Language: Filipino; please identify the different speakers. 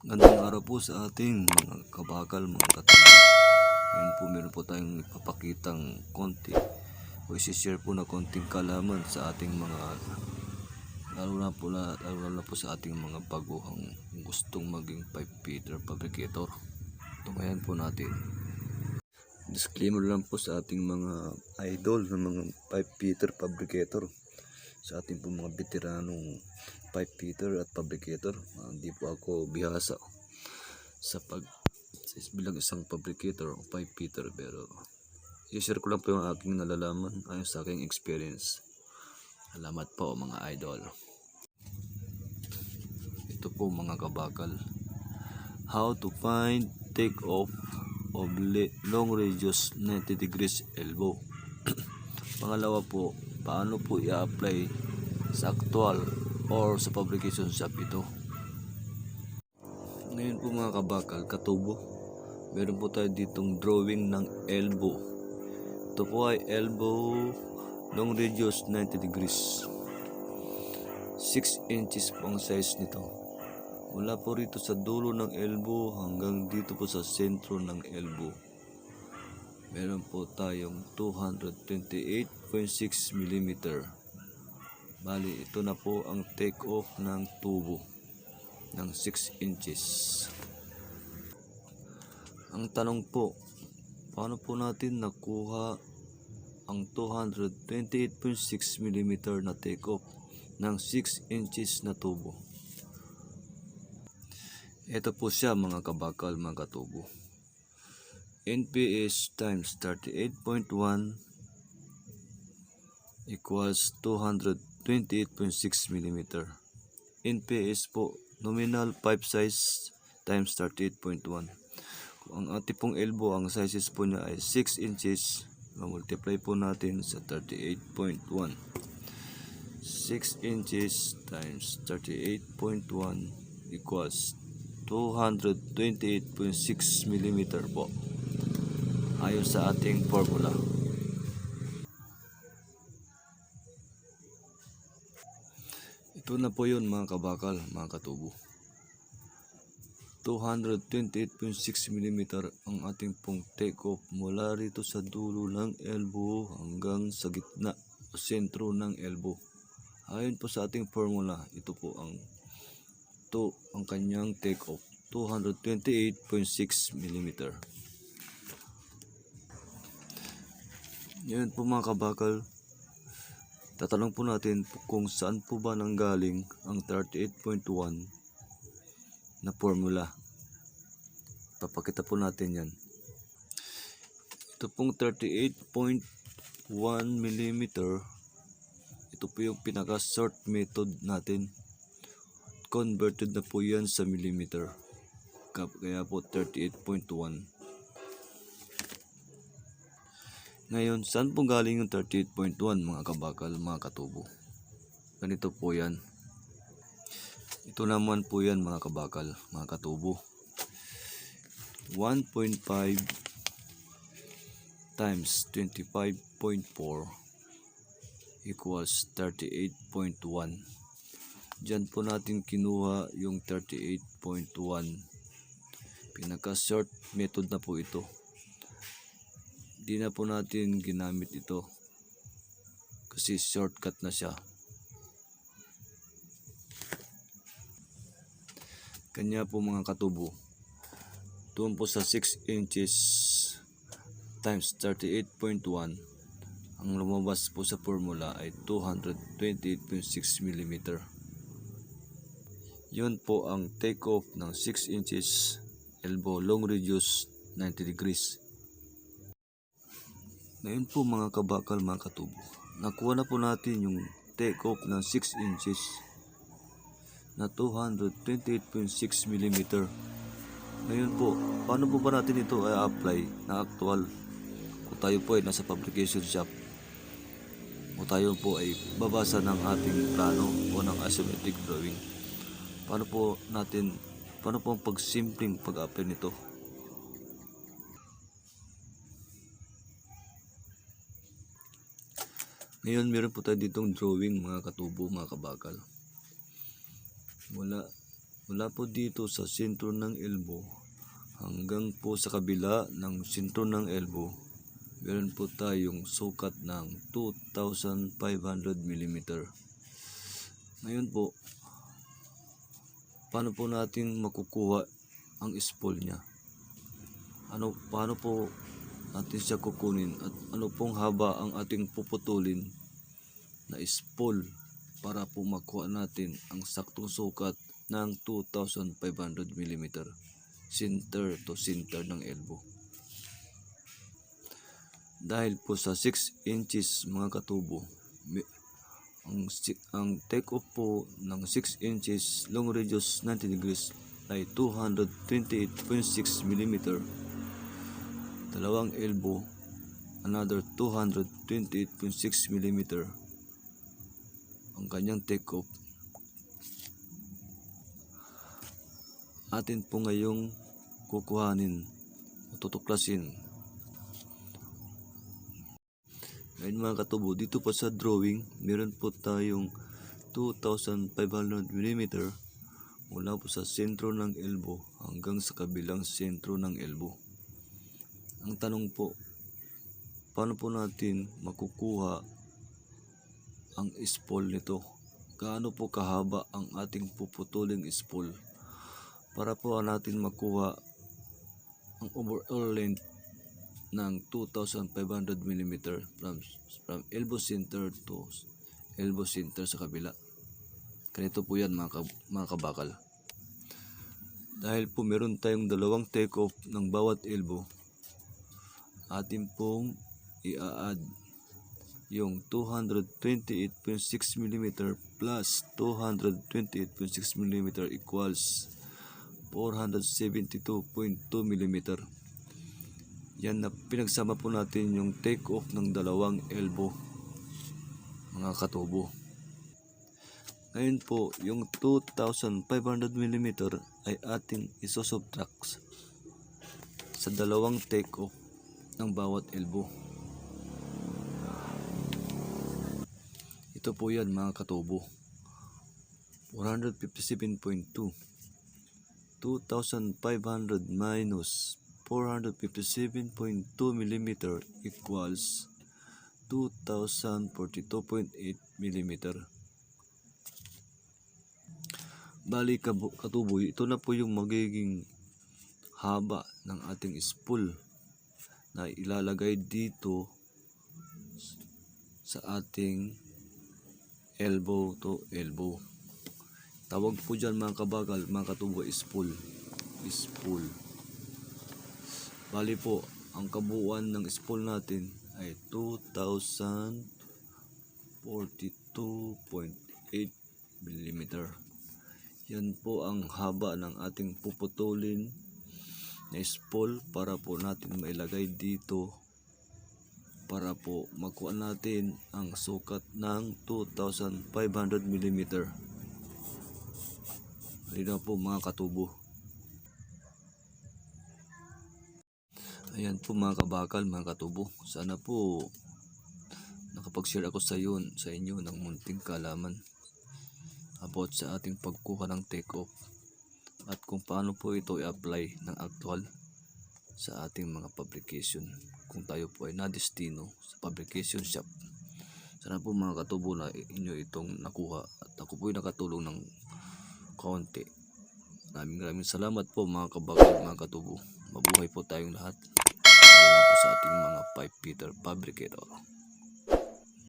Speaker 1: Gandang araw po sa ating mga kabakal, mga katuloy. Ngayon po meron po tayong ipapakitang konti o isi-share po na konting kalaman sa ating mga lalo na po sa ating mga baguhang gustong maging pipe fitter fabricator. Tungayan po natin. Disclaimer lang po sa ating mga idol na mga pipe fitter fabricator, sa ating po mga veteranong pipe fitter at fabricator. Hindi po ako bihasa sa bilang isang fabricator o pipe fitter, pero i-share ko lang po yung aking nalalaman ayon sa aking experience. Salamat po mga idol. Ito po mga kabakal, how to find take off of long radius 90 degrees elbow. Pangalawa po, paano po i-apply sa actual or sa fabrication shop ito. Ngayon po mga kabakal, katubo, meron po tayo ditong drawing ng elbow. Ito po ay elbow long radius 90 degrees. 6 inches po ang size nito. Mula po rito sa dulo ng elbow hanggang dito po sa sentro ng elbow. Meron po tayong 228.6 mm. Bali, ito na po ang take off ng tubo ng 6 inches. Ang tanong po, paano po natin nakuha ang 228.6 mm na take off ng 6 inches na tubo? Ito po siya mga kabakal, mga katubo. NPS times 38.1 equals 228.6 mm. NPS po, nominal pipe size times 38.1. Kung ang ating pong elbow, ang sizes po niya ay 6 inches, multiply po natin sa 38.1. 6 inches times 38.1 equals 228.6 mm po, ayon sa ating formula. Ito na po yun mga kabakal, mga katubo. 228.6 mm ang ating pong take off mula rito sa dulo ng elbow hanggang sa gitna o sentro ng elbow. Ayon po sa ating formula, ito po ang kanyang take off, 228.6 mm. Ngayon po mga kabakal, tatanong po natin kung saan po ba nanggaling ang 38.1 na formula. Papakita po natin yan. Ito pong 38.1 mm, ito po yung pinaka short method natin. Converted na po yan sa millimeter, kaya po 38.1. Ngayon, saan po galing yung 38.1 mga kabakal, mga katubo? Ganito po yan. Ito naman po yan mga kabakal, mga katubo. 1.5 times 25.4 equals 38.1. Diyan po natin kinuha yung 38.1. Pinaka short method na po ito. Di na po natin ginamit ito kasi shortcut na siya. Kanya po mga katubo, doon po sa 6 inches times 38.1, ang lumabas po sa formula ay 228.6 mm. Yun po ang take off ng 6 inches elbow long radius 90 degrees. Ngayon po mga kabakal, mga katubo, nakuha na po natin yung take off ng 6 inches na 228.6 mm. Ngayon po, paano po ba natin ito i-apply na actual? Kung tayo po ay nasa fabrication shop o tayo po ay babasa ng ating plano o ng isometric drawing, paano po ang pagsimpleng pag-apply nito? Ngayon, meron po tayo ditong drawing mga katubo, mga kabakal. Mula Mula po dito sa sentro ng elbow hanggang po sa kabila ng sentro ng elbow, meron po tayong sukat ng 2,500 mm. Ngayon po, paano po natin makukuha ang spool niya? Paano po natin siya kukunin at ano pong haba ang ating puputulin na spool para po makuha natin ang saktong sukat ng 2,500 mm center to center ng elbow. Dahil po sa 6 inches mga katubo, ang take off po ng 6 inches long radius 90 degrees ay 228.6 mm. Dalawang elbow, another 228.6 mm ang kanyang take off. Atin po ngayong kukuhanin o tutuklasin. Ngayon mga katubo, dito po sa drawing, meron po tayong 2,500 mm mula po sa sentro ng elbow hanggang sa kabilang sentro ng elbow. Ang tanong po, paano po natin makukuha ang spool nito? Gaano po kahaba ang ating puputuling spool para po natin makuha ang overall length ng 2,500 mm from elbow center to elbow center sa kabila. Ganito po yan mga kabakal. Dahil po meron tayong dalawang take off ng bawat elbow, atin pong i-add yung 228.6 mm plus 228.6 mm equals 472.2 mm. Yan na pinagsama po natin yung take off ng dalawang elbow mga katubo. Ngayon po, yung 2,500 mm ay ating isosubtract sa dalawang take off ng bawat elbow. Ito po yan mga katubo. 457.2. 2,500 minus 457.2 mm equals 2,042.8 mm. Bali katubo, ito na po yung magiging haba ng ating spool na ilalagay dito sa ating elbow to elbow. Tawag po dyan mga kabagal, mga katubo, spool. Bali po, ang kabuuan ng spool natin ay 2,042.8 mm. Yan po ang haba ng ating puputulin na spool para po natin mailagay dito para po makuha natin ang sukat ng 2,500 mm. Halina po mga katubo. Ayan po mga kabakal, mga katubo. Sana po nakapag-share ako sa inyo ng munting kaalaman about sa ating pagkuha ng take off at kung paano po ito i-apply ng actual sa ating mga publication kung tayo po ay nadestino sa publication shop. Sana po mga katubo na inyo itong nakuha at ako po ay nakatulong ng kaunti. Maraming salamat po mga kabakal, mga katubo. Mabuhay po tayong lahat. Lalo na po sa ating mga pipe fitter fabricator.